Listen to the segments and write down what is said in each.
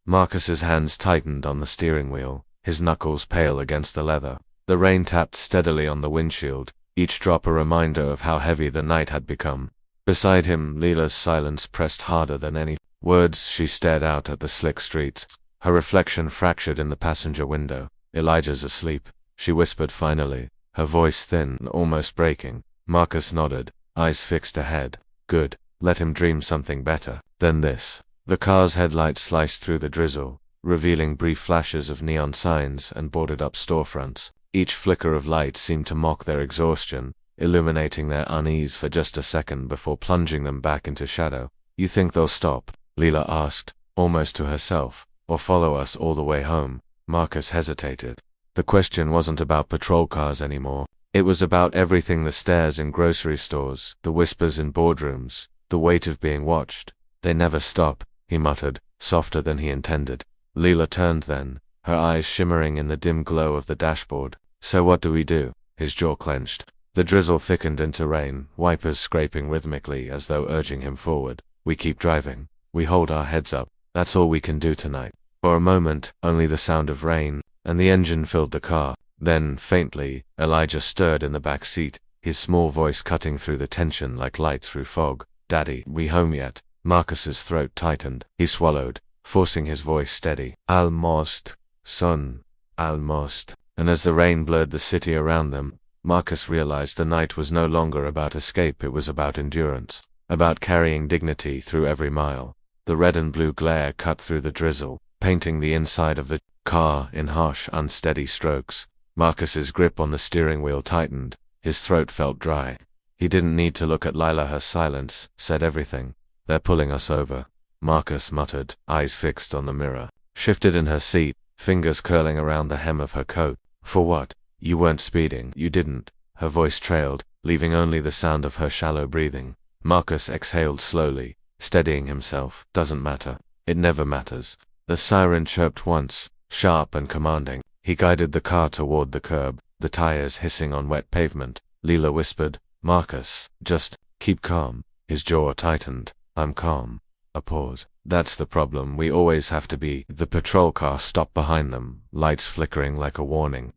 Marcus's hands tightened on the steering wheel, his knuckles pale against the leather. The rain tapped steadily on the windshield, each drop a reminder of how heavy the night had become. Beside him, Lila's silence pressed harder than any words. She stared out at the slick streets, her reflection fractured in the passenger window. Elijah's asleep, she whispered finally, her voice thin and almost breaking. Marcus nodded, eyes fixed ahead. Good, let him dream something better than this. The car's headlights sliced through the drizzle, revealing brief flashes of neon signs and boarded-up storefronts. Each flicker of light seemed to mock their exhaustion, illuminating their unease for just a second before plunging them back into shadow. You think they'll stop? Lila asked, almost to herself, or follow us all the way home? Marcus hesitated. The question wasn't about patrol cars anymore. It was about everything: the stares in grocery stores, the whispers in boardrooms, the weight of being watched. They never stop, he muttered, softer than he intended. Lila turned then, her eyes shimmering in the dim glow of the dashboard. So what do we do? His jaw clenched. The drizzle thickened into rain, wipers scraping rhythmically as though urging him forward. We keep driving. We hold our heads up. That's all we can do tonight. For a moment, only the sound of rain, and the engine filled the car. Then, faintly, Elijah stirred in the back seat, his small voice cutting through the tension like light through fog. Daddy, we home yet? Marcus's throat tightened. He swallowed, forcing his voice steady. Almost, son, almost. And as the rain blurred the city around them, Marcus realized the night was no longer about escape. It was about endurance, about carrying dignity through every mile. The red and blue glare cut through the drizzle, painting the inside of the car in harsh, unsteady strokes. Marcus's grip on the steering wheel tightened, his throat felt dry. He didn't need to look at Lila. Her silence said everything. They're pulling us over, Marcus muttered, eyes fixed on the mirror. Shifted in her seat, fingers curling around the hem of her coat. For what? You weren't speeding, you didn't. Her voice trailed, leaving only the sound of her shallow breathing. Marcus exhaled slowly, steadying himself. Doesn't matter. It never matters. The siren chirped once, sharp and commanding. He guided the car toward the curb, the tires hissing on wet pavement. Lila whispered, Marcus, just keep calm. His jaw tightened. I'm calm. A pause. That's the problem. We always have to be. The patrol car stopped behind them, lights flickering like a warning.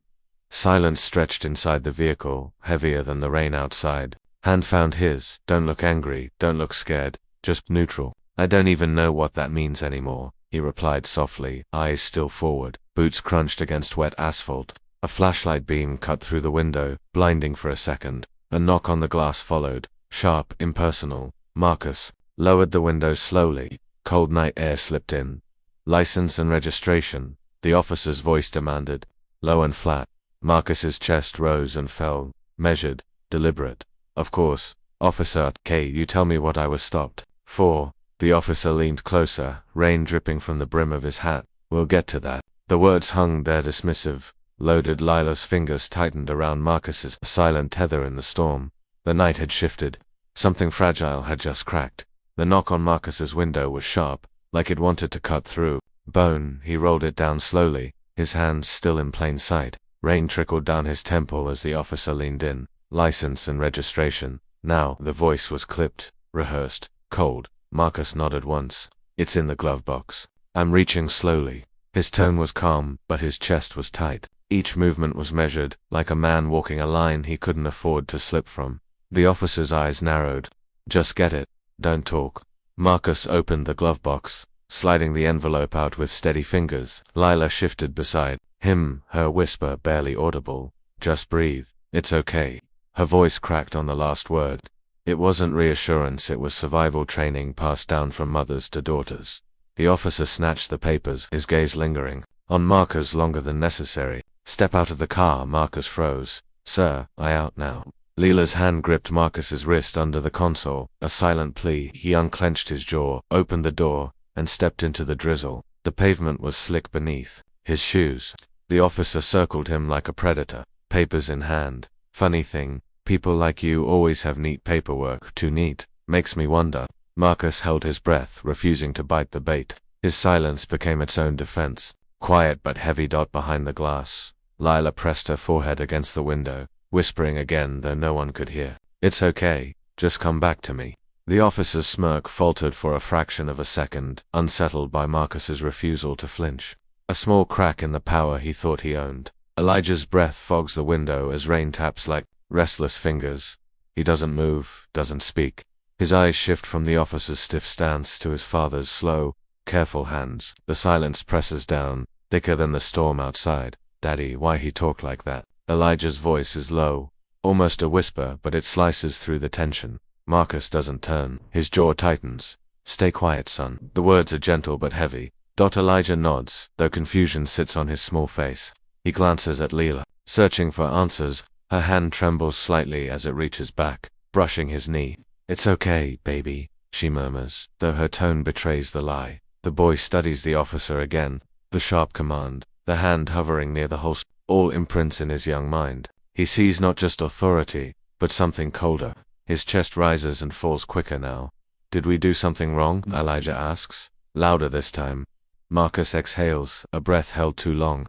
Silence stretched inside the vehicle, heavier than the rain outside. Hand found his. Don't look angry, don't look scared, just neutral. I don't even know what that means anymore, he replied softly, eyes still forward. Boots crunched against wet asphalt. A flashlight beam cut through the window, blinding for a second. A knock on the glass followed, sharp, impersonal. Marcus lowered the window slowly. Cold night air slipped in. License and registration, the officer's voice demanded, low and flat. Marcus's chest rose and fell, measured, deliberate. Of course, officer. K, you tell me what I was stopped for. The officer leaned closer, rain dripping from the brim of his hat. We'll get to that. The words hung there dismissive. Loaded. Lila's fingers tightened around Marcus's, a silent tether in the storm. The night had shifted. Something fragile had just cracked. The knock on Marcus's window was sharp, like it wanted to cut through bone. He rolled it down slowly, his hands still in plain sight. Rain trickled down his temple as the officer leaned in. License and registration. Now, the voice was clipped, rehearsed, cold. Marcus nodded once. It's in the glove box. I'm reaching slowly. His tone was calm, but his chest was tight. Each movement was measured, like a man walking a line he couldn't afford to slip from. The officer's eyes narrowed. Just get it. Don't talk. Marcus opened the glove box, sliding the envelope out with steady fingers. Lila shifted beside him, her whisper barely audible. Just breathe. It's okay. Her voice cracked on the last word. It wasn't reassurance, it was survival training passed down from mothers to daughters. The officer snatched the papers, his gaze lingering on Marcus longer than necessary. Step out of the car. Marcus froze. Sir, I out now. Lila's hand gripped Marcus's wrist under the console, a silent plea. He unclenched his jaw, opened the door, and stepped into the drizzle. The pavement was slick beneath his shoes. The officer circled him like a predator, papers in hand. Funny thing, people like you always have neat paperwork. Too neat. Makes me wonder. Marcus held his breath, refusing to bite the bait. His silence became its own defense. Quiet but heavy. Behind the glass, Lila pressed her forehead against the window, whispering again though no one could hear. It's okay, just come back to me. The officer's smirk faltered for a fraction of a second, unsettled by Marcus's refusal to flinch. A small crack in the power he thought he owned. Elijah's breath fogs the window as rain taps like restless fingers. He doesn't move, doesn't speak. His eyes shift from the officer's stiff stance to his father's slow, careful hands. The silence presses down, thicker than the storm outside. Daddy, why he talk like that? Elijah's voice is low, almost a whisper, but it slices through the tension. Marcus doesn't turn. His jaw tightens. Stay quiet, son. The words are gentle but heavy. Elijah nods, though confusion sits on his small face. He glances at Lila, searching for answers. Her hand trembles slightly as it reaches back, brushing his knee. It's okay, baby, she murmurs, though her tone betrays the lie. The boy studies the officer again, the sharp command, the hand hovering near the holster, all imprints in his young mind. He sees not just authority, but something colder. His chest rises and falls quicker now. Did we do something wrong? Elijah asks, louder this time. Marcus exhales, a breath held too long.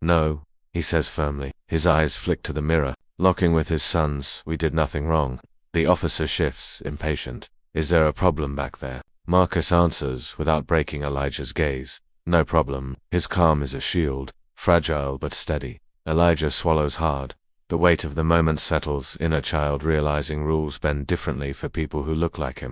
No, he says firmly. His eyes flick to the mirror, locking with his son's. We did nothing wrong. The officer shifts, impatient. Is there a problem back there? Marcus answers, without breaking Elijah's gaze. No problem. His calm is a shield, fragile but steady. Elijah swallows hard. The weight of the moment settles, inner child realizing rules bend differently for people who look like him.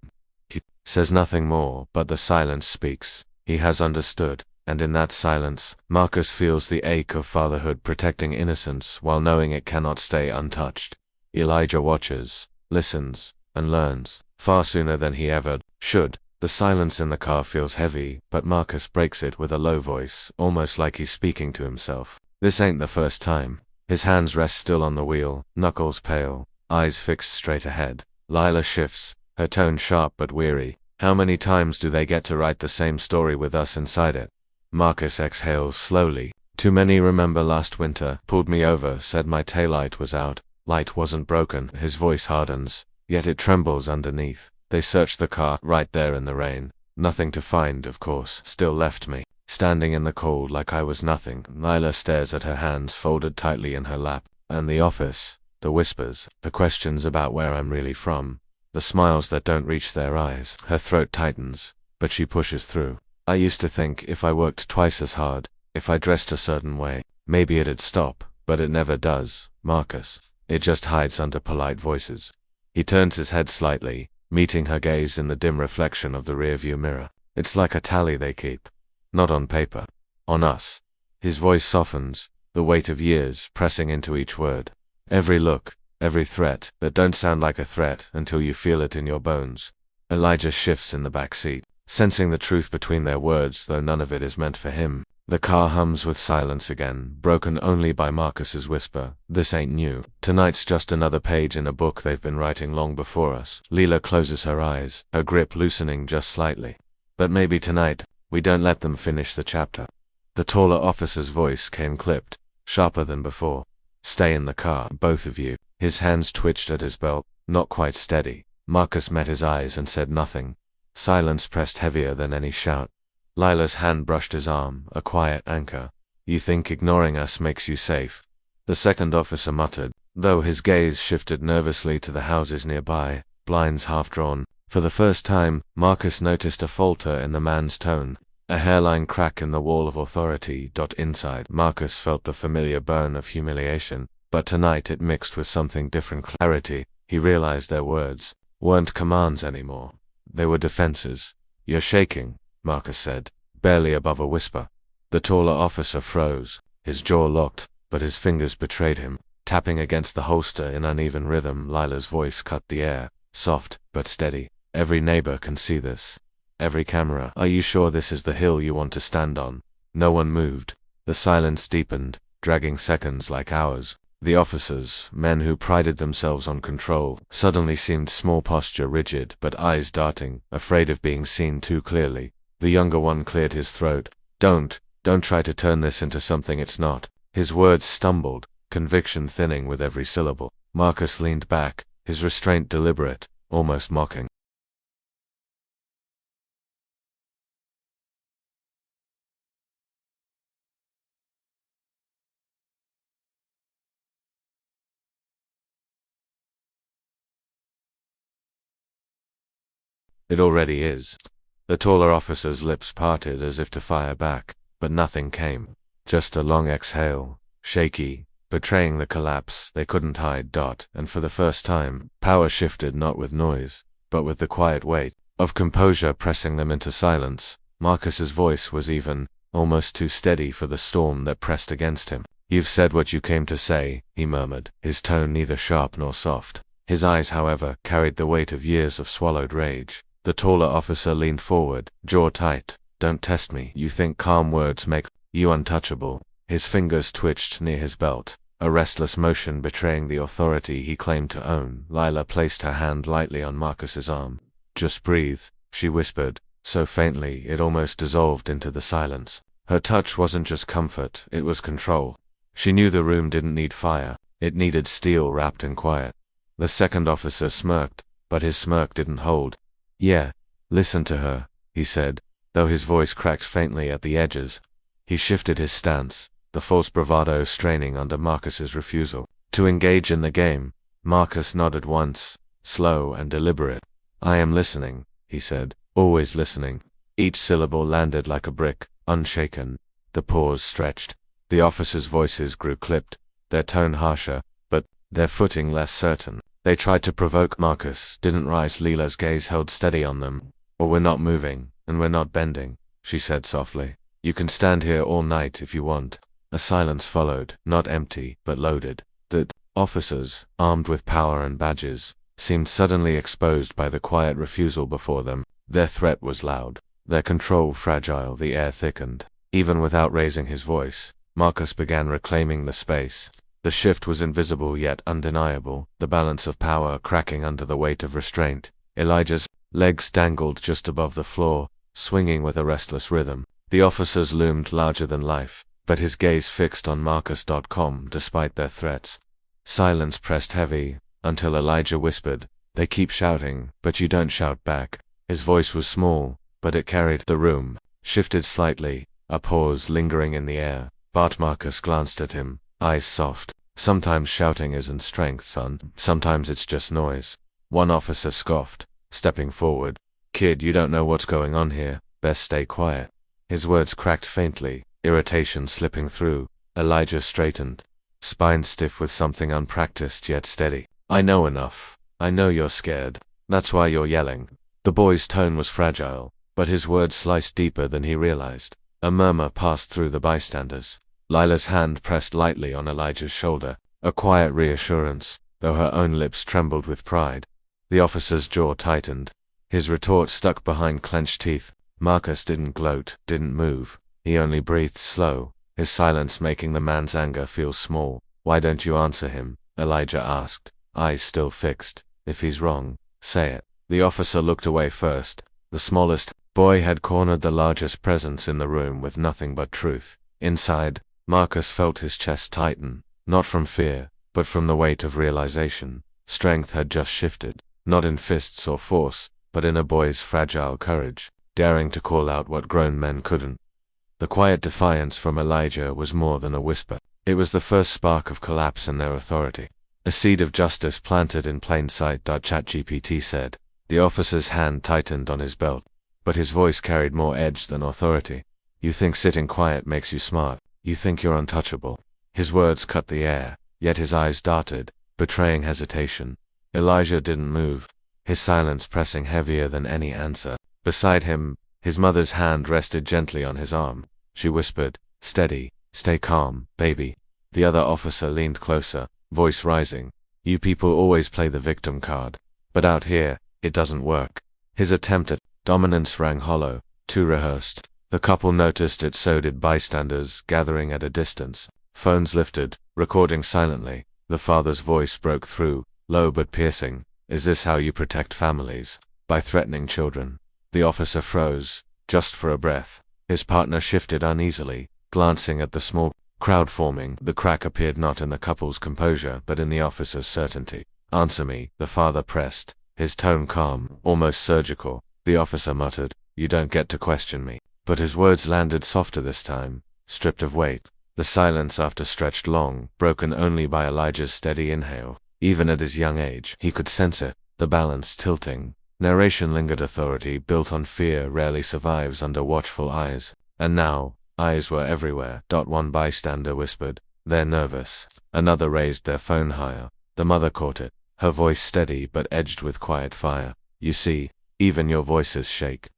He says nothing more, but the silence speaks. He has understood, and in that silence, Marcus feels the ache of fatherhood protecting innocence while knowing it cannot stay untouched. Elijah watches, listens, and learns, far sooner than he ever should. The silence in the car feels heavy, but Marcus breaks it with a low voice, almost like he's speaking to himself. This ain't the first time. His hands rest still on the wheel, knuckles pale, eyes fixed straight ahead. Lila shifts, her tone sharp but weary. How many times do they get to write the same story with us inside it? Marcus exhales slowly. Too many. Remember last winter, pulled me over, said my taillight was out. Light wasn't broken. His voice hardens, yet it trembles underneath. They searched the car, right there in the rain. Nothing to find, of course. Still left me, standing in the cold like I was nothing. Lila stares at her hands folded tightly in her lap. And the office, the whispers, the questions about where I'm really from. The smiles that don't reach their eyes. Her throat tightens, but she pushes through. I used to think if I worked twice as hard, if I dressed a certain way, maybe it'd stop, but it never does, Marcus. It just hides under polite voices. He turns his head slightly, meeting her gaze in the dim reflection of the rearview mirror. It's like a tally they keep. Not on paper. On us. His voice softens, the weight of years pressing into each word. Every look, every threat that don't sound like a threat until you feel it in your bones. Elijah shifts in the back seat, sensing the truth between their words, though none of it is meant for him. The car hums with silence again, broken only by Marcus's whisper. This ain't new. Tonight's just another page in a book they've been writing long before us. Lila closes her eyes, her grip loosening just slightly. But maybe tonight, we don't let them finish the chapter. The taller officer's voice came clipped, sharper than before. Stay in the car, both of you. His hands twitched at his belt, not quite steady. Marcus met his eyes and said nothing. Silence pressed heavier than any shout. Lila's hand brushed his arm, a quiet anchor. You think ignoring us makes you safe? The second officer muttered, though his gaze shifted nervously to the houses nearby, blinds half drawn. For the first time, Marcus noticed a falter in the man's tone, a hairline crack in the wall of authority. Inside, Marcus felt the familiar burn of humiliation, but tonight it mixed with something different. Clarity. He realized their words weren't commands anymore. They were defenses. You're shaking, Marcus said, barely above a whisper. The taller officer froze, his jaw locked, but his fingers betrayed him, tapping against the holster in uneven rhythm. Lila's voice cut the air, soft but steady. Every neighbor can see this. Every camera. Are you sure this is the hill you want to stand on? No one moved. The silence deepened, dragging seconds like hours. The officers, men who prided themselves on control, suddenly seemed small, posture rigid, but eyes darting, afraid of being seen too clearly. The younger one cleared his throat. Don't try to turn this into something it's not. His words stumbled, conviction thinning with every syllable. Marcus leaned back, his restraint deliberate, almost mocking. It already is. The taller officer's lips parted as if to fire back, but nothing came. Just a long exhale, shaky, betraying the collapse they couldn't hide. And for the first time, power shifted not with noise, but with the quiet weight of composure pressing them into silence. Marcus's voice was even, almost too steady for the storm that pressed against him. "You've said what you came to say," he murmured, his tone neither sharp nor soft. His eyes, however, carried the weight of years of swallowed rage. The taller officer leaned forward, jaw tight. "Don't test me. You think calm words make you untouchable." His fingers twitched near his belt, a restless motion betraying the authority he claimed to own. Lila placed her hand lightly on Marcus's arm. "Just breathe," she whispered, so faintly it almost dissolved into the silence. Her touch wasn't just comfort, it was control. She knew the room didn't need fire, it needed steel wrapped in quiet. The second officer smirked, but his smirk didn't hold. "Yeah, listen to her," he said, though his voice cracked faintly at the edges. He shifted his stance, the false bravado straining under Marcus's refusal to engage in the game. Marcus nodded once, slow and deliberate. "I am listening," he said, "always listening." Each syllable landed like a brick, unshaken. The pause stretched. The officers' voices grew clipped, their tone harsher, but their footing less certain. They tried to provoke. Marcus didn't rise. Lila's gaze held steady on them. "Or we're not moving, and we're not bending," she said softly. "You can stand here all night if you want." A silence followed, not empty, but loaded. The officers, armed with power and badges, seemed suddenly exposed by the quiet refusal before them. Their threat was loud, their control fragile. The air thickened. Even without raising his voice, Marcus began reclaiming the space. The shift was invisible yet undeniable, the balance of power cracking under the weight of restraint. Elijah's legs dangled just above the floor, swinging with a restless rhythm. The officers loomed larger than life, but his gaze fixed on Marcus.com despite their threats. Silence pressed heavy, until Elijah whispered, "They keep shouting, but you don't shout back." His voice was small, but it carried. The room shifted slightly, a pause lingering in the air. Marcus glanced at him, eyes soft. "Sometimes shouting isn't strength, son. Sometimes it's just noise." One officer scoffed, stepping forward. "Kid, you don't know what's going on here. Best stay quiet." His words cracked faintly, irritation slipping through. Elijah straightened, spine stiff with something unpracticed yet steady. "I know enough. I know you're scared. That's why you're yelling." The boy's tone was fragile, but his words sliced deeper than he realized. A murmur passed through the bystanders. Lila's hand pressed lightly on Elijah's shoulder, a quiet reassurance, though her own lips trembled with pride. The officer's jaw tightened. His retort stuck behind clenched teeth. Marcus didn't gloat, didn't move. He only breathed slow, his silence making the man's anger feel small. "Why don't you answer him?" Elijah asked, eyes still fixed. "If he's wrong, say it." The officer looked away first. The smallest boy had cornered the largest presence in the room with nothing but truth. Inside, Marcus felt his chest tighten, not from fear, but from the weight of realization. Strength had just shifted, not in fists or force, but in a boy's fragile courage, daring to call out what grown men couldn't. The quiet defiance from Elijah was more than a whisper. It was the first spark of collapse in their authority. A seed of justice planted in plain sight. ChatGPT said. The officer's hand tightened on his belt, but his voice carried more edge than authority. "You think sitting quiet makes you smart. You think you're untouchable." His words cut the air, yet his eyes darted, betraying hesitation. Elijah didn't move, his silence pressing heavier than any answer. Beside him, his mother's hand rested gently on his arm. She whispered, "Steady, stay calm, baby." The other officer leaned closer, voice rising. "You people always play the victim card. But out here, it doesn't work." His attempt at dominance rang hollow, too rehearsed. The couple noticed it, so did bystanders gathering at a distance. Phones lifted, recording silently. The father's voice broke through, low but piercing. "Is this how you protect families? By threatening children?" The officer froze, just for a breath. His partner shifted uneasily, glancing at the small crowd forming. The crack appeared not in the couple's composure but in the officer's certainty. "Answer me," the father pressed, his tone calm, almost surgical. The officer muttered, "You don't get to question me." But his words landed softer this time, stripped of weight. The silence after stretched long, broken only by Elijah's steady inhale. Even at his young age, he could sense it, the balance tilting. Narration lingered. Authority built on fear rarely survives under watchful eyes. And now, eyes were everywhere. One bystander whispered, "They're nervous." Another raised their phone higher. The mother caught it, her voice steady but edged with quiet fire. "You see, even your voices shake."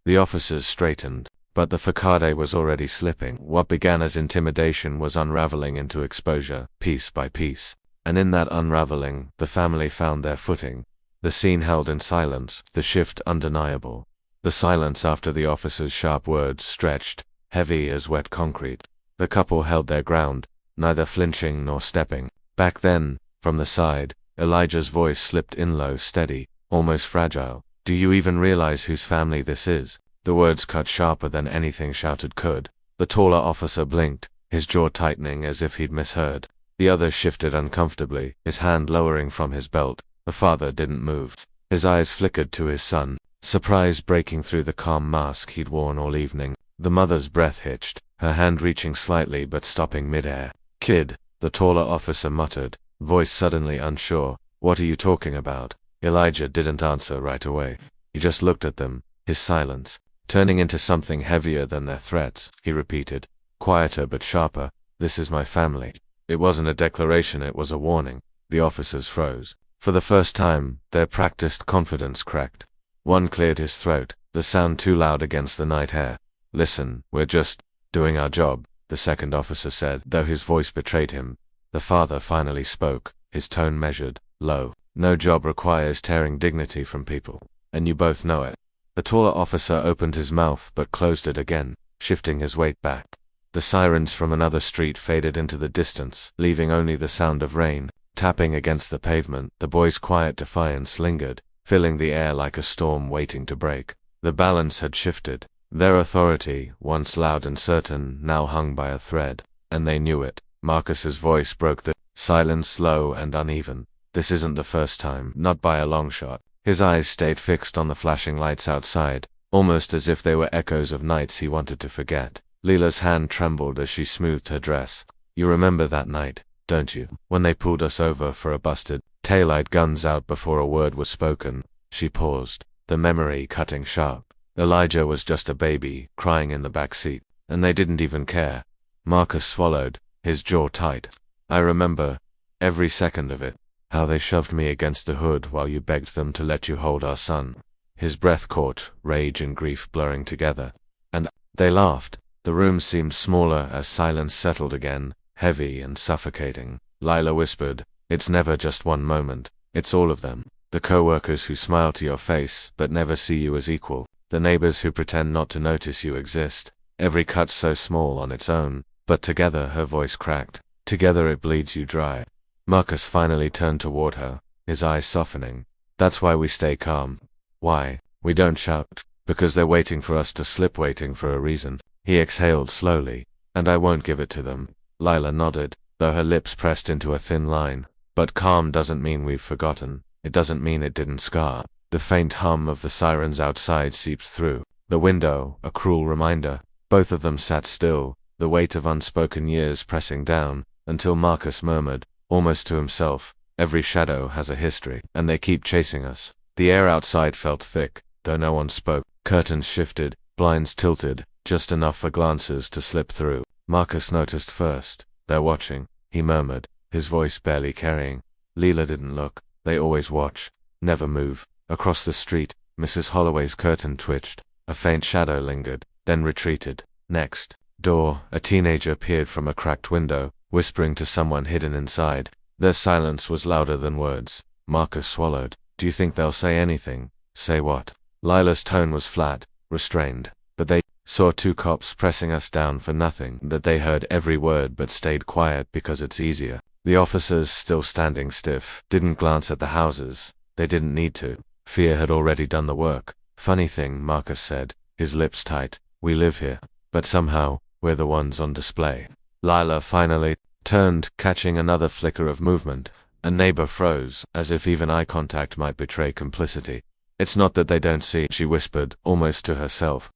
The officers straightened, but the facade was already slipping. What began as intimidation was unraveling into exposure, piece by piece. And in that unraveling, the family found their footing. The scene held in silence, the shift undeniable. The silence after the officer's sharp words stretched, heavy as wet concrete. The couple held their ground, neither flinching nor stepping. Back then, from the side, Elijah's voice slipped in low, steady, almost fragile. "Do you even realize whose family this is?" The words cut sharper than anything shouted could. The taller officer blinked, his jaw tightening as if he'd misheard. The other shifted uncomfortably, his hand lowering from his belt. The father didn't move. His eyes flickered to his son, surprise breaking through the calm mask he'd worn all evening. The mother's breath hitched, her hand reaching slightly but stopping midair. "Kid," the taller officer muttered, voice suddenly unsure. "What are you talking about?" Elijah didn't answer right away. He just looked at them, his silence turning into something heavier than their threats. He repeated, quieter but sharper, "This is my family." It wasn't a declaration, it was a warning. The officers froze. For the first time, their practiced confidence cracked. One cleared his throat, the sound too loud against the night air. "Listen, we're just doing our job," the second officer said, though his voice betrayed him. The father finally spoke, his tone measured, low. "No job requires tearing dignity from people, and you both know it." The taller officer opened his mouth but closed it again, shifting his weight back. The sirens from another street faded into the distance, leaving only the sound of rain tapping against the pavement. The boy's quiet defiance lingered, filling the air like a storm waiting to break. The balance had shifted. Their authority, once loud and certain, now hung by a thread, and they knew it. Marcus's voice broke the silence, low and uneven. "This isn't the first time, not by a long shot." His eyes stayed fixed on the flashing lights outside, almost as if they were echoes of nights he wanted to forget. Lila's hand trembled as she smoothed her dress. "You remember that night, don't you, when they pulled us over for a busted taillight?" Guns out before a word was spoken. She paused, the memory cutting sharp. Elijah was just a baby, crying in the back seat, and they didn't even care. Marcus swallowed, his jaw tight. "I remember every second of it. How they shoved me against the hood while you begged them to let you hold our son." His breath caught, rage and grief blurring together. "And they laughed." The room seemed smaller as silence settled again, heavy and suffocating. Lila whispered, "It's never just one moment, it's all of them. The co-workers who smile to your face but never see you as equal. The neighbors who pretend not to notice you exist. Every cut so small on its own, but together," her voice cracked, "together it bleeds you dry." Marcus finally turned toward her, his eyes softening. "That's why we stay calm. Why we don't shout. Because they're waiting for us to slip, waiting for a reason." He exhaled slowly. "And I won't give it to them." Lila nodded, though her lips pressed into a thin line. "But calm doesn't mean we've forgotten. It doesn't mean it didn't scar." The faint hum of the sirens outside seeped through the window, a cruel reminder. Both of them sat still, the weight of unspoken years pressing down, until Marcus murmured, almost to himself, "Every shadow has a history, and they keep chasing us." The air outside felt thick, though no one spoke. Curtains shifted, blinds tilted, just enough for glances to slip through. Marcus noticed first. "They're watching," he murmured, his voice barely carrying. Lila didn't look. They always watch, never move. Across the street, Mrs. Holloway's curtain twitched. A faint shadow lingered, then retreated. Next door, a teenager peered from a cracked window, whispering to someone hidden inside. Their silence was louder than words. Marcus swallowed. "Do you think they'll say anything?" "Say what?" Lila's tone was flat, restrained. "But they saw two cops pressing us down for nothing." That they heard every word but stayed quiet because it's easier. The officers, still standing stiff, didn't glance at the houses. They didn't need to. Fear had already done the work. "Funny thing," Marcus said, his lips tight. "We live here, but somehow, we're the ones on display." Lila finally turned, catching another flicker of movement. A neighbor froze, as if even eye contact might betray complicity. "It's not that they don't see," she whispered, almost to herself.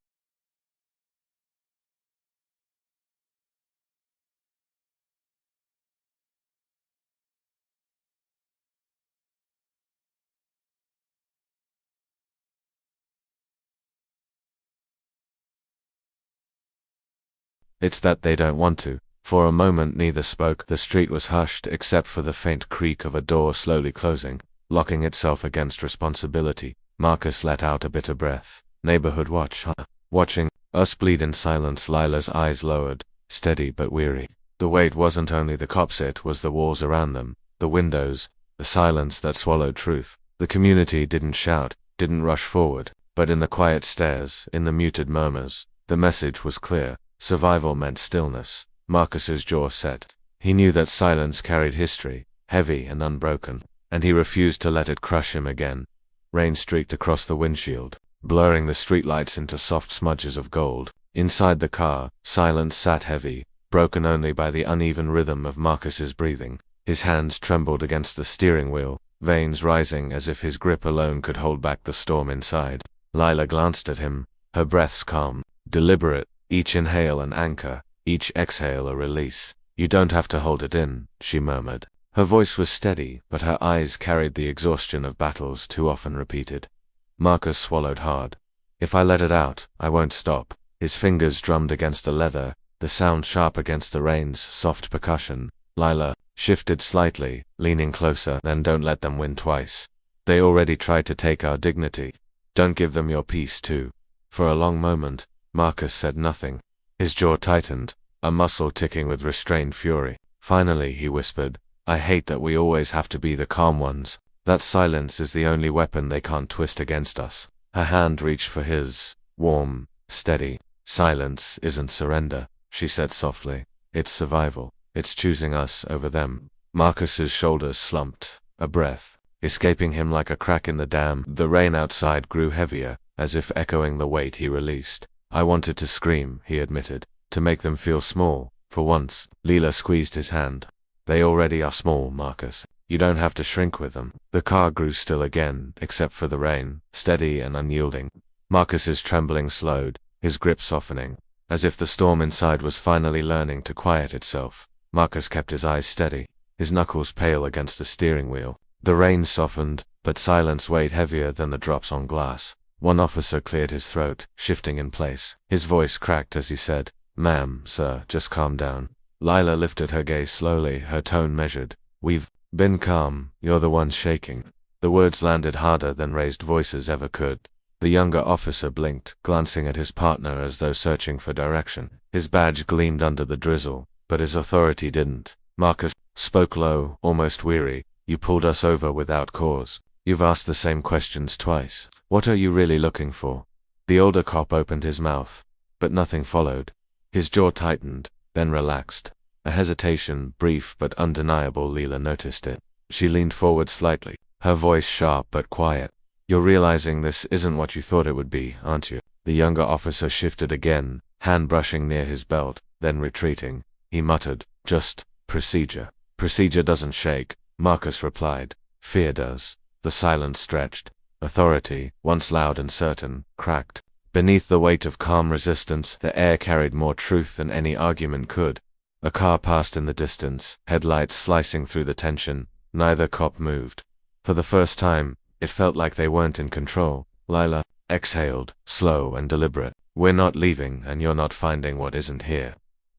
It's that they don't want to. For a moment neither spoke. The street was hushed except for the faint creak of a door slowly closing, locking itself against responsibility. Marcus let out a bitter breath. Neighborhood watch, huh? Watching us bleed in silence. Lila's eyes lowered, steady but weary. The weight wasn't only the cops, it was the walls around them, the windows, the silence that swallowed truth. The community didn't shout, didn't rush forward, but in the quiet stares, in the muted murmurs, the message was clear. Survival meant stillness. Marcus's jaw set. He knew that silence carried history, heavy and unbroken, and he refused to let it crush him again. Rain streaked across the windshield, blurring the streetlights into soft smudges of gold. Inside the car, silence sat heavy, broken only by the uneven rhythm of Marcus's breathing. His hands trembled against the steering wheel, veins rising as if his grip alone could hold back the storm inside. Lila glanced at him, her breaths calm, deliberate, each inhale an anchor, each exhale a release. "You don't have to hold it in," she murmured. Her voice was steady, but her eyes carried the exhaustion of battles too often repeated. Marcus swallowed hard. "If I let it out, I won't stop." His fingers drummed against the leather, the sound sharp against the rain's soft percussion. Lila shifted slightly, leaning closer. "Then don't let them win twice. They already tried to take our dignity. Don't give them your peace too." For a long moment, Marcus said nothing. His jaw tightened, a muscle ticking with restrained fury. Finally he whispered, "I hate that we always have to be the calm ones. That silence is the only weapon they can't twist against us." Her hand reached for his, warm, steady. "Silence isn't surrender," she said softly. "It's survival. It's choosing us over them." Marcus's shoulders slumped, a breath escaping him like a crack in the dam. The rain outside grew heavier, as if echoing the weight he released. "I wanted to scream," he admitted, "to make them feel small, for once." Lila squeezed his hand. "They already are small, Marcus. You don't have to shrink with them." The car grew still again, except for the rain, steady and unyielding. Marcus's trembling slowed, his grip softening, as if the storm inside was finally learning to quiet itself. Marcus kept his eyes steady, his knuckles pale against the steering wheel. The rain softened, but silence weighed heavier than the drops on glass. One officer cleared his throat, shifting in place. His voice cracked as he said, "Ma'am, sir, just calm down." Lila lifted her gaze slowly, her tone measured. "We've been calm, you're the one shaking." The words landed harder than raised voices ever could. The younger officer blinked, glancing at his partner as though searching for direction. His badge gleamed under the drizzle, but his authority didn't. Marcus spoke low, almost weary. "You pulled us over without cause. You've asked the same questions twice. What are you really looking for?" The older cop opened his mouth, but nothing followed. His jaw tightened, then relaxed. A hesitation, brief but undeniable. Lila noticed it. She leaned forward slightly, her voice sharp but quiet. "You're realizing this isn't what you thought it would be, aren't you?" The younger officer shifted again, hand brushing near his belt, then retreating. He muttered, "Just procedure." "Procedure doesn't shake," Marcus replied. "Fear does." The silence stretched. Authority, once loud and certain, cracked. Beneath the weight of calm resistance, the air carried more truth than any argument could. A car passed in the distance, headlights slicing through the tension. Neither cop moved. For the first time, it felt like they weren't in control. Lila exhaled, slow and deliberate. "We're not leaving, and you're not finding what isn't here."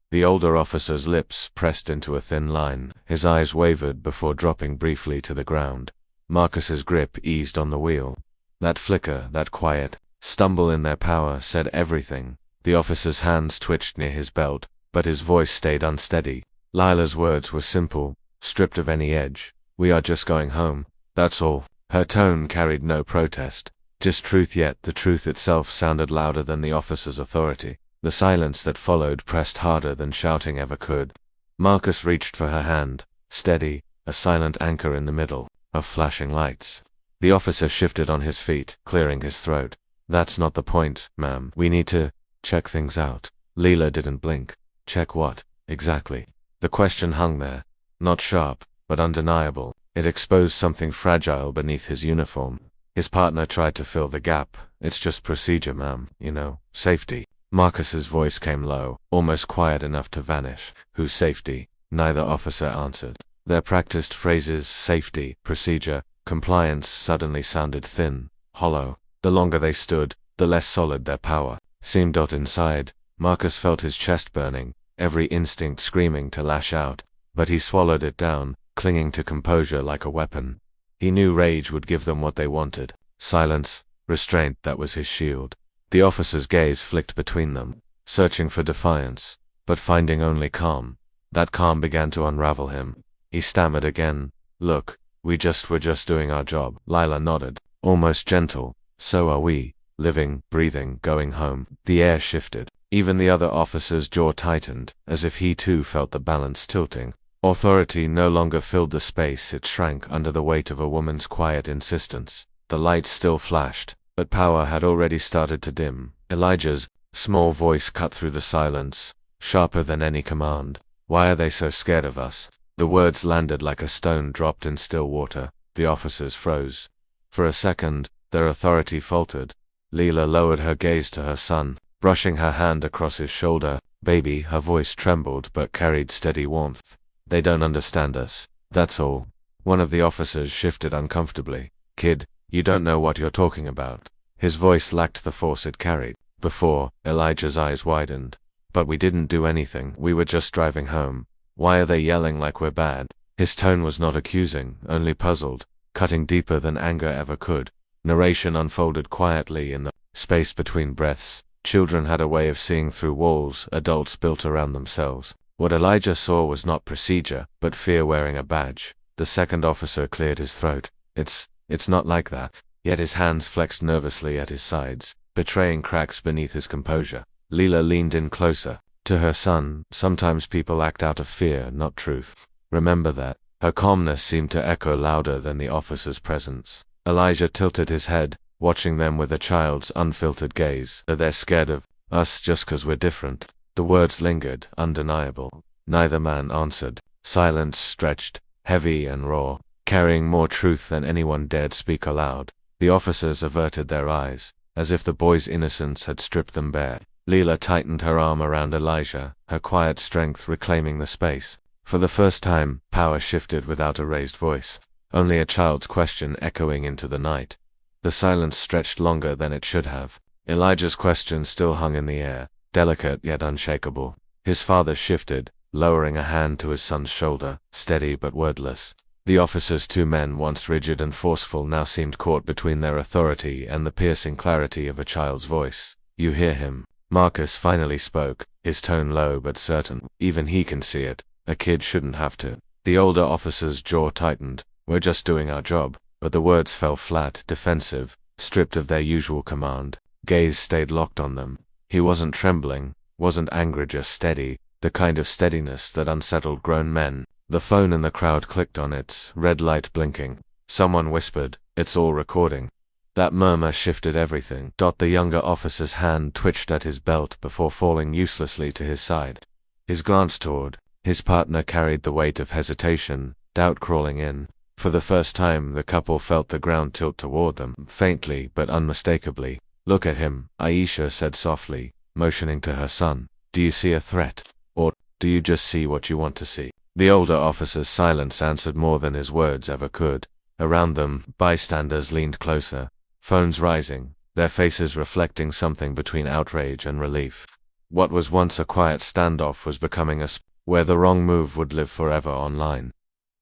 The older officer's lips pressed into a thin line. His eyes wavered before dropping briefly to the ground. Marcus's grip eased on the wheel. That flicker, that quiet stumble in their power said everything. The officer's hands twitched near his belt, but his voice stayed unsteady. Lila's words were simple, stripped of any edge. "We are just going home, that's all." Her tone carried no protest, just truth, yet the truth itself sounded louder than the officer's authority. The silence that followed pressed harder than shouting ever could. Marcus reached for her hand, steady, a silent anchor in the middle of flashing lights. The officer shifted on his feet, clearing his throat. "That's not the point, ma'am. We need to check things out." Lila didn't blink. "Check what, exactly?" The question hung there, not sharp, but undeniable. It exposed something fragile beneath his uniform. His partner tried to fill the gap. "It's just procedure, ma'am, you know, safety." Marcus's voice came low, almost quiet enough to vanish. "Whose safety?" Neither officer answered. Their practiced phrases, safety, procedure, compliance, suddenly sounded thin, hollow. The longer they stood, the less solid their power seemed. Inside, Marcus felt his chest burning, every instinct screaming to lash out, but he swallowed it down, clinging to composure like a weapon. He knew rage would give them what they wanted. Silence, restraint, that was his shield. The officer's gaze flicked between them, searching for defiance, but finding only calm. That calm began to unravel him. He stammered again, "Look, we're just doing our job." Lila nodded, almost gentle. "So are we. Living, breathing, going home." The air shifted. Even the other officer's jaw tightened, as if he too felt the balance tilting. Authority no longer filled the space, it shrank under the weight of a woman's quiet insistence. The lights still flashed, but power had already started to dim. Elijah's small voice cut through the silence, sharper than any command. "Why are they so scared of us?" The words landed like a stone dropped in still water. The officers froze. For a second, their authority faltered. Lila lowered her gaze to her son, brushing her hand across his shoulder. "Baby," her voice trembled but carried steady warmth. "They don't understand us, that's all." One of the officers shifted uncomfortably. "Kid, you don't know what you're talking about." His voice lacked the force it carried. Before, Elijah's eyes widened. "But we didn't do anything, we were just driving home. Why are they yelling like we're bad?" His tone was not accusing, only puzzled, cutting deeper than anger ever could. Narration unfolded quietly in the space between breaths. Children had a way of seeing through walls adults built around themselves. What Elijah saw was not procedure, but fear wearing a badge. The second officer cleared his throat. It's not like that." Yet his hands flexed nervously at his sides, betraying cracks beneath his composure. Lila leaned in closer. To her son, "Sometimes people act out of fear, not truth. Remember that." Her calmness seemed to echo louder than the officer's presence. Elijah tilted his head, watching them with a child's unfiltered gaze. "They're scared of us just 'cause we're different." The words lingered, undeniable. Neither man answered. Silence stretched, heavy and raw, carrying more truth than anyone dared speak aloud. The officers averted their eyes, as if the boy's innocence had stripped them bare. Lila tightened her arm around Elijah, her quiet strength reclaiming the space. For the first time, power shifted without a raised voice. Only a child's question echoing into the night. The silence stretched longer than it should have. Elijah's question still hung in the air, delicate yet unshakable. His father shifted, lowering a hand to his son's shoulder, steady but wordless. The officer's two men, once rigid and forceful, now seemed caught between their authority and the piercing clarity of a child's voice. "You hear him?" Marcus finally spoke, his tone low but certain. "Even he can see it. A kid shouldn't have to." The older officer's jaw tightened. "We're just doing our job." But the words fell flat, defensive, stripped of their usual command. Gaze stayed locked on them. He wasn't trembling, wasn't angry, just steady, the kind of steadiness that unsettled grown men. The phone in the crowd clicked on its red light blinking. Someone whispered, "It's all recording." That murmur shifted everything. The younger officer's hand twitched at his belt before falling uselessly to his side. His glance toward his partner carried the weight of hesitation, doubt crawling in. For the first time, the couple felt the ground tilt toward them, faintly but unmistakably. "Look at him," Aisha said softly, motioning to her son. "Do you see a threat? Or do you just see what you want to see?" The older officer's silence answered more than his words ever could. Around them, bystanders leaned closer, phones rising, their faces reflecting something between outrage and relief. What was once a quiet standoff was becoming a where the wrong move would live forever online.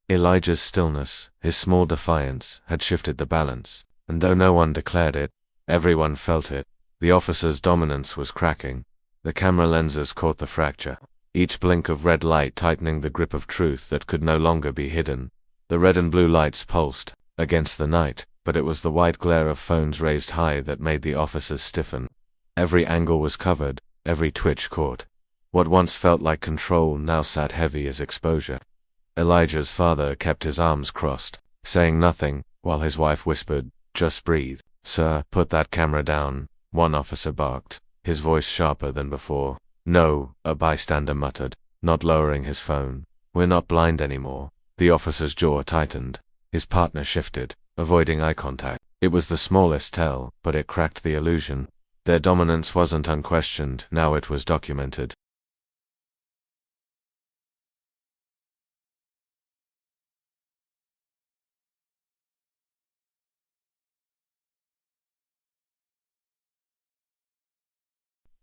Elijah's stillness, his small defiance, had shifted the balance, and though no one declared it, everyone felt it. The officer's dominance was cracking. The camera lenses caught the fracture, each blink of red light tightening the grip of truth that could no longer be hidden. The red and blue lights pulsed against the night, but it was the white glare of phones raised high that made the officers stiffen. Every angle was covered, every twitch caught. What once felt like control now sat heavy as exposure. Elijah's father kept his arms crossed, saying nothing, while his wife whispered, "Just breathe." "Sir, put that camera down," one officer barked, his voice sharper than before. "No," a bystander muttered, not lowering his phone. "We're not blind anymore." The officer's jaw tightened. His partner shifted, avoiding eye contact. It was the smallest tell, but it cracked the illusion. Their dominance wasn't unquestioned, now it was documented.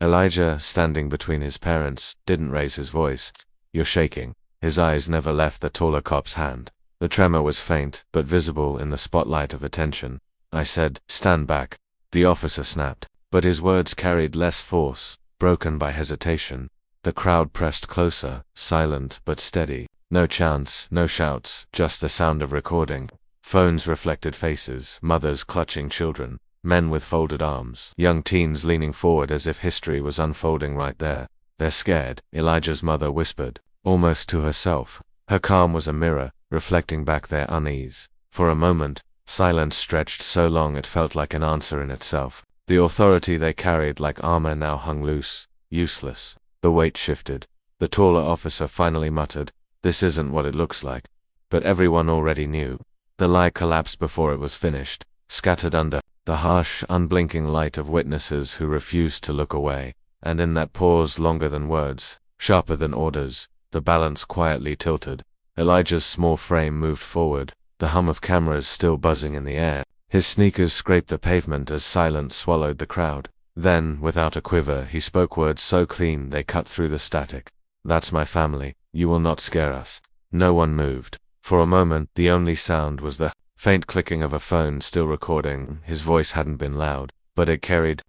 Elijah, standing between his parents, didn't raise his voice. "You're shaking." His eyes never left the taller cop's hand. The tremor was faint, but visible in the spotlight of attention. "I said, stand back." The officer snapped, but his words carried less force, broken by hesitation. The crowd pressed closer, silent but steady. No chants, no shouts, just the sound of recording. Phones reflected faces, mothers clutching children, men with folded arms, young teens leaning forward as if history was unfolding right there. "They're scared," Elijah's mother whispered, almost to herself. Her calm was a mirror, reflecting back their unease. For a moment, silence stretched so long it felt like an answer in itself. The authority they carried like armor now hung loose, useless. The weight shifted. The taller officer finally muttered, "This isn't what it looks like." But everyone already knew. The lie collapsed before it was finished, scattered under the harsh, unblinking light of witnesses who refused to look away. And in that pause longer than words, sharper than orders, the balance quietly tilted. Elijah's small frame moved forward, the hum of cameras still buzzing in the air. His sneakers scraped the pavement as silence swallowed the crowd. Then, without a quiver, he spoke words so clean they cut through the static. "That's my family. You will not scare us." No one moved. For a moment, the only sound was the faint clicking of a phone still recording. His voice hadn't been loud, but it carried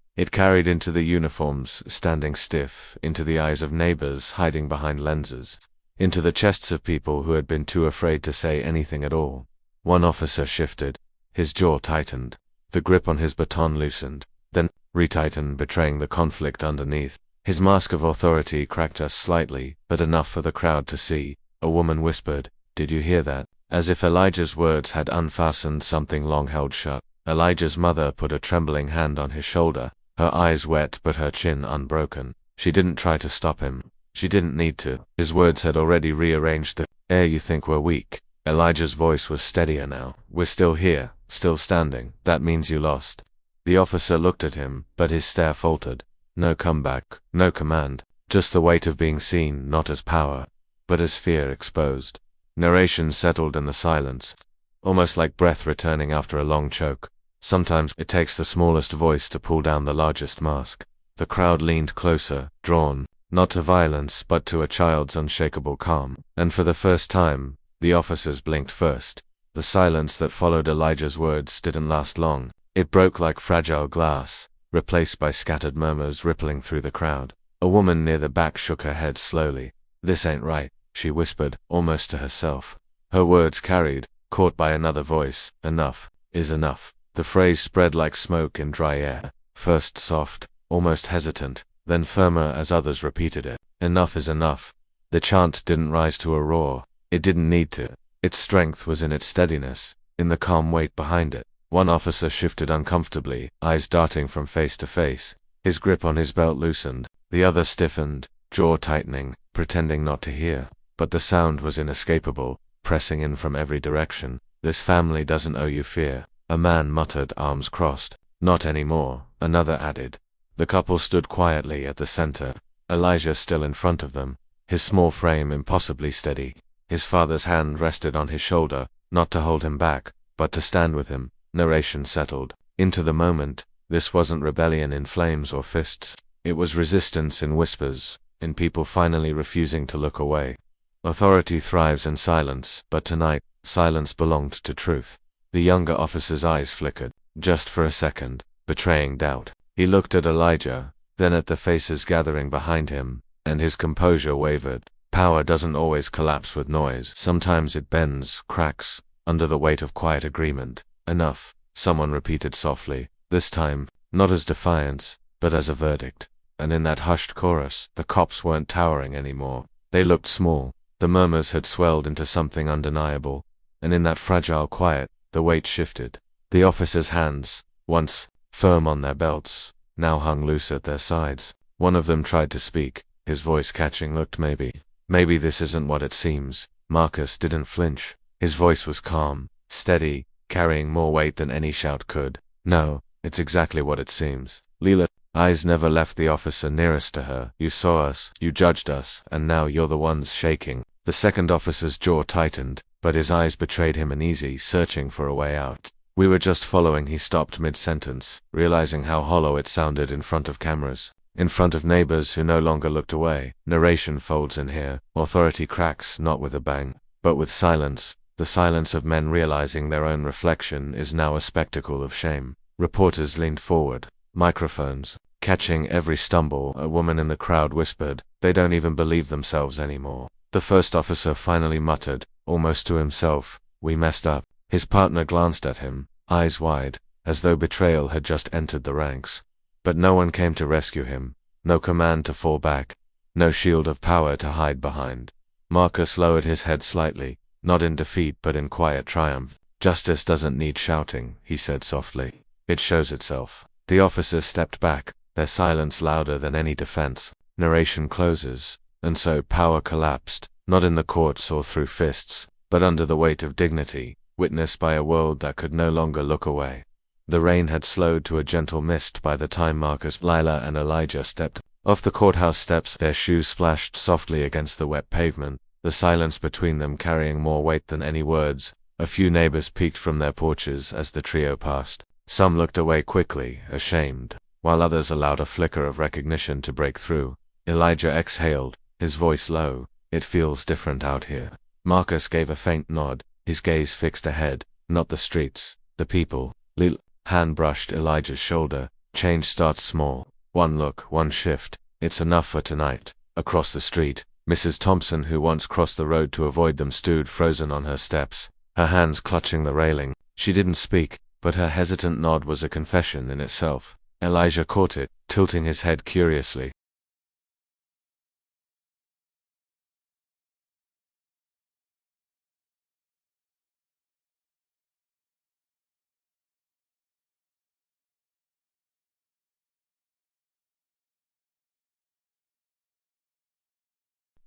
into the uniforms standing stiff, into the eyes of neighbors hiding behind lenses, into the chests of people who had been too afraid to say anything at all. One officer shifted. His jaw tightened. The grip on his baton loosened, then retightened, betraying the conflict underneath. His mask of authority cracked just slightly, but enough for the crowd to see. A woman whispered, "Did you hear that?" As if Elijah's words had unfastened something long held shut. Elijah's mother put a trembling hand on his shoulder, her eyes wet but her chin unbroken. She didn't try to stop him. She didn't need to. His words had already rearranged the air. "You think we're weak." Elijah's voice was steadier now. "We're still here, still standing. That means you lost." The officer looked at him, but his stare faltered. No comeback, no command, just the weight of being seen not as power, but as fear exposed. Narration settled in the silence, almost like breath returning after a long choke. Sometimes it takes the smallest voice to pull down the largest mask. The crowd leaned closer, drawn, not to violence but to a child's unshakable calm. And for the first time, the officers blinked first. The silence that followed Elijah's words didn't last long. It broke like fragile glass, replaced by scattered murmurs rippling through the crowd. A woman near the back shook her head slowly. "This ain't right," she whispered, almost to herself. Her words carried, caught by another voice, "Enough is enough." The phrase spread like smoke in dry air, first soft, almost hesitant, then firmer as others repeated it. Enough is enough. The chant didn't rise to a roar. It didn't need to. Its strength was in its steadiness, in the calm weight behind it. One officer shifted uncomfortably, eyes darting from face to face. His grip on his belt loosened. The other stiffened, jaw tightening, pretending not to hear. But the sound was inescapable, pressing in from every direction. "This family doesn't owe you fear." A man muttered, arms crossed. "Not anymore," another added. The couple stood quietly at the center, Elijah still in front of them, his small frame impossibly steady. His father's hand rested on his shoulder, not to hold him back, but to stand with him. Narration settled into the moment. This wasn't rebellion in flames or fists. It was resistance in whispers, in people finally refusing to look away. Authority thrives in silence, but tonight, silence belonged to truth. The younger officer's eyes flickered, just for a second, betraying doubt. He looked at Elijah, then at the faces gathering behind him, and his composure wavered. Power doesn't always collapse with noise. Sometimes it bends, cracks, under the weight of quiet agreement. "Enough," someone repeated softly, this time, not as defiance, but as a verdict. And in that hushed chorus, the cops weren't towering anymore. They looked small. The murmurs had swelled into something undeniable, and in that fragile quiet, the weight shifted. The officers' hands, once firm on their belts, now hung loose at their sides. One of them tried to speak, his voice catching. "Looked, maybe this isn't what it seems." Marcus didn't flinch. His voice was calm, steady, carrying more weight than any shout could. "No, it's exactly what it seems." Lila, eyes never left the officer nearest to her. "You saw us, you judged us, and now you're the ones shaking." The second officer's jaw tightened, but his eyes betrayed him uneasy, searching for a way out. "We were just following." He stopped mid-sentence, realizing how hollow it sounded in front of cameras. in front of neighbors who no longer looked away. Narration folds in here. Authority cracks, not with a bang, but with silence. The silence of men realizing their own reflection is now a spectacle of shame. Reporters leaned forward. Microphones. Catching every stumble, a woman in the crowd whispered, "They don't even believe themselves anymore." The first officer finally muttered, almost to himself, "We messed up." His partner glanced at him, eyes wide, as though betrayal had just entered the ranks. But no one came to rescue him, no command to fall back, no shield of power to hide behind. Marcus lowered his head slightly, not in defeat but in quiet triumph. "Justice doesn't need shouting," he said softly. "It shows itself." The officers stepped back, their silence louder than any defense. Narration closes, and so power collapsed, not in the courts or through fists, but under the weight of dignity, witnessed by a world that could no longer look away. The rain had slowed to a gentle mist by the time Marcus, Lila, and Elijah stepped off the courthouse steps. Their shoes splashed softly against the wet pavement, the silence between them carrying more weight than any words. A few neighbors peeked from their porches as the trio passed. Some looked away quickly, ashamed, while others allowed a flicker of recognition to break through. Elijah exhaled, his voice low. "It feels different out here." Marcus gave a faint nod, his gaze fixed ahead, not the streets, the people. Lila hand brushed Elijah's shoulder. "Change starts small. One look, one shift. It's enough for tonight." Across the street, Mrs. Thompson, who once crossed the road to avoid them, stood frozen on her steps, her hands clutching the railing. She didn't speak, but her hesitant nod was a confession in itself. Elijah caught it, tilting his head curiously.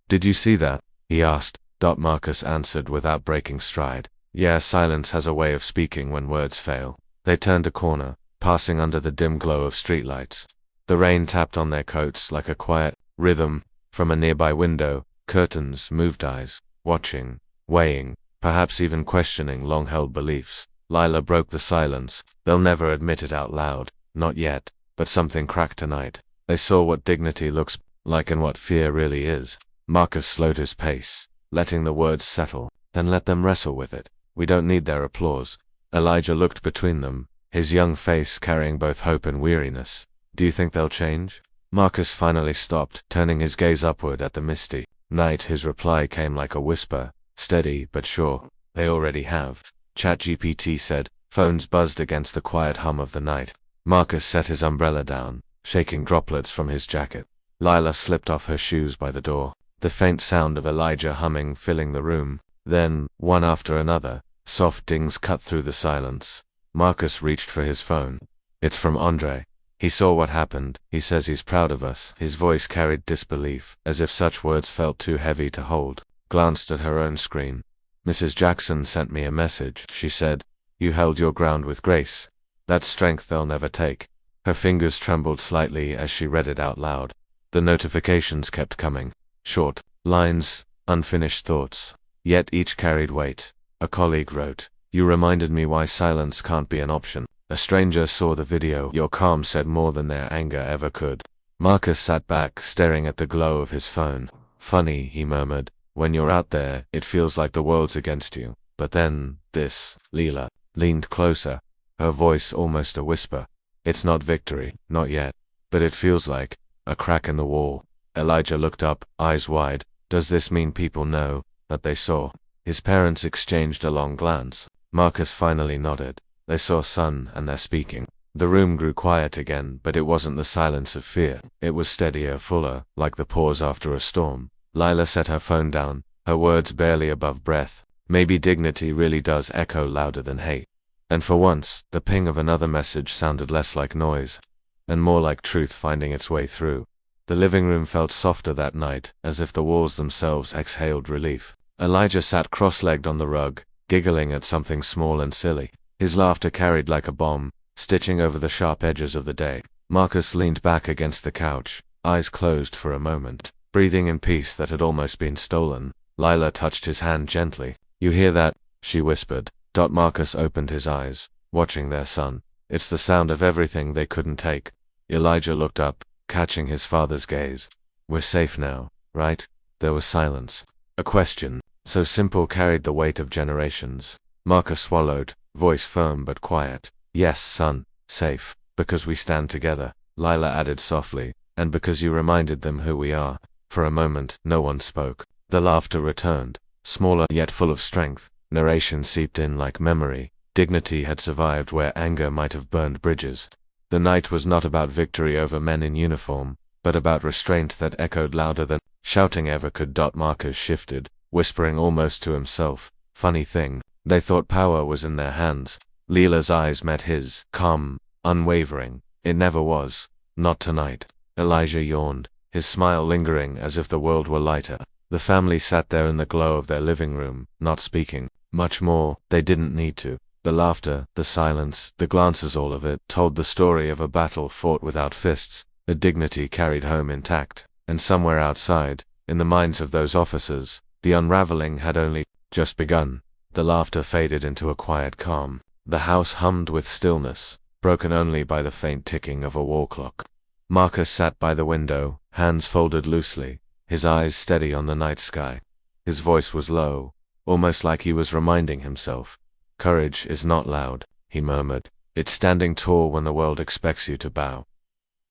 "Did you see that?" he asked. Marcus answered without breaking stride. "Yeah, silence has a way of speaking when words fail." They turned a corner, passing under the dim glow of streetlights. The rain tapped on their coats like a quiet rhythm from a nearby window. Curtains moved, eyes watching, weighing, perhaps even questioning long-held beliefs. Lila broke the silence. "They'll never admit it out loud, not yet, but something cracked tonight. They saw what dignity looks like and what fear really is." Marcus slowed his pace, letting the words settle. "Then let them wrestle with it. We don't need their applause." Elijah looked between them, his young face carrying both hope and weariness. "Do you think they'll change?" Marcus finally stopped, turning his gaze upward at the misty night. His reply came like a whisper, steady but sure. "They already have," ChatGPT said. Phones buzzed against the quiet hum of the night. Marcus set his umbrella down, shaking droplets from his jacket. Lila slipped off her shoes by the door, the faint sound of Elijah humming filling the room. Then, one after another, soft dings cut through the silence. Marcus reached for his phone. "It's from Andre. He saw what happened. He says he's proud of us." His voice carried disbelief, as if such words felt too heavy to hold. Glanced at her own screen. "Mrs. Jackson sent me a message," she said. "You held your ground with grace. That's strength they'll never take." Her fingers trembled slightly as she read it out loud. The notifications kept coming. Short lines, unfinished thoughts. Yet each carried weight. A colleague wrote, "You reminded me why silence can't be an option." A stranger saw the video. "Your calm said more than their anger ever could." Marcus sat back, staring at the glow of his phone. "Funny," he murmured. "When you're out there, it feels like the world's against you. But then, this." Lila leaned closer, her voice almost a whisper. "It's not victory, not yet. But it feels like a crack in the wall." Elijah looked up, eyes wide. "Does this mean people know that they saw?" His parents exchanged a long glance. Marcus finally nodded. They saw son, and they're speaking. The room grew quiet again, but it wasn't the silence of fear. It was steadier, fuller, like the pause after a storm. Lila set her phone down, her words barely above breath. Maybe dignity really does echo louder than hate. And for once, the ping of another message sounded less like noise, and more like truth finding its way through. The living room felt softer that night, as if the walls themselves exhaled relief. Elijah sat cross-legged on the rug, giggling at something small and silly. His laughter carried like a bomb, stitching over the sharp edges of the day. Marcus leaned back against the couch, eyes closed for a moment, breathing in peace that had almost been stolen. Lila touched his hand gently. "You hear that?" she whispered. Marcus opened his eyes, watching their son. "It's the sound of everything they couldn't take." Elijah looked up, catching his father's gaze. "We're safe now, right?" There was silence. A question, so simple, carried the weight of generations. Marcus swallowed, voice firm but quiet. "Yes, son, safe, because we stand together," Lila added softly, "and because you reminded them who we are." For a moment, no one spoke. The laughter returned, smaller yet full of strength. Narration seeped in like memory. Dignity had survived where anger might have burned bridges. The night was not about victory over men in uniform, but about restraint that echoed louder than shouting ever could. Marcus shifted, whispering almost to himself. Funny thing, they thought power was in their hands. Lila's eyes met his, calm, unwavering. It never was. Not tonight. Elijah yawned, his smile lingering as if the world were lighter. The family sat there in the glow of their living room, not speaking. Much more, they didn't need to. The laughter, the silence, the glances, all of it told the story of a battle fought without fists, a dignity carried home intact. And somewhere outside, in the minds of those officers, the unraveling had only just begun. The laughter faded into a quiet calm. The house hummed with stillness, broken only by the faint ticking of a wall clock. Marcus sat by the window, hands folded loosely, his eyes steady on the night sky. His voice was low, almost like he was reminding himself. "Courage is not loud," he murmured. "It's standing tall when the world expects you to bow."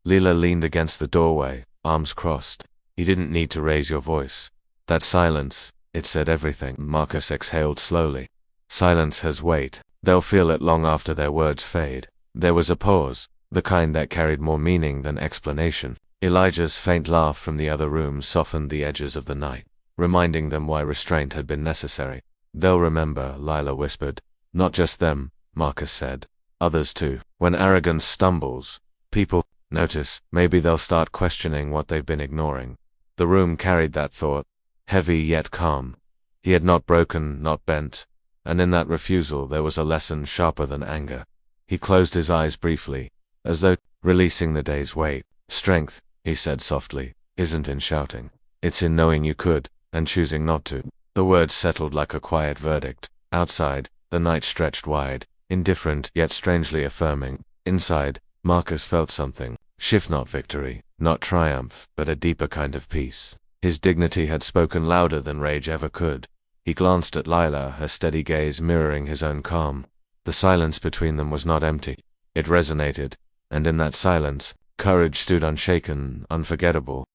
Lila leaned against the doorway, arms crossed. "You didn't need to raise your voice. That silence, it said everything." Marcus exhaled slowly. "Silence has weight. They'll feel it long after their words fade." There was a pause, the kind that carried more meaning than explanation. Elijah's faint laugh from the other room softened the edges of the night, reminding them why restraint had been necessary. "They'll remember," Lila whispered. "Not just them," Marcus said. "Others too. When arrogance stumbles, people notice. Maybe they'll start questioning what they've been ignoring." The room carried that thought, heavy yet calm. He had not broken, not bent, and in that refusal there was a lesson sharper than anger. He closed his eyes briefly, as though releasing the day's weight. "Strength," he said softly, "isn't in shouting. It's in knowing you could, and choosing not to." The words settled like a quiet verdict. Outside, the night stretched wide, indifferent yet strangely affirming. Inside, Marcus felt something. Shift, not victory, not triumph, but a deeper kind of peace. His dignity had spoken louder than rage ever could. He glanced at Lila, her steady gaze mirroring his own calm. The silence between them was not empty. It resonated, and in that silence, courage stood unshaken, unforgettable.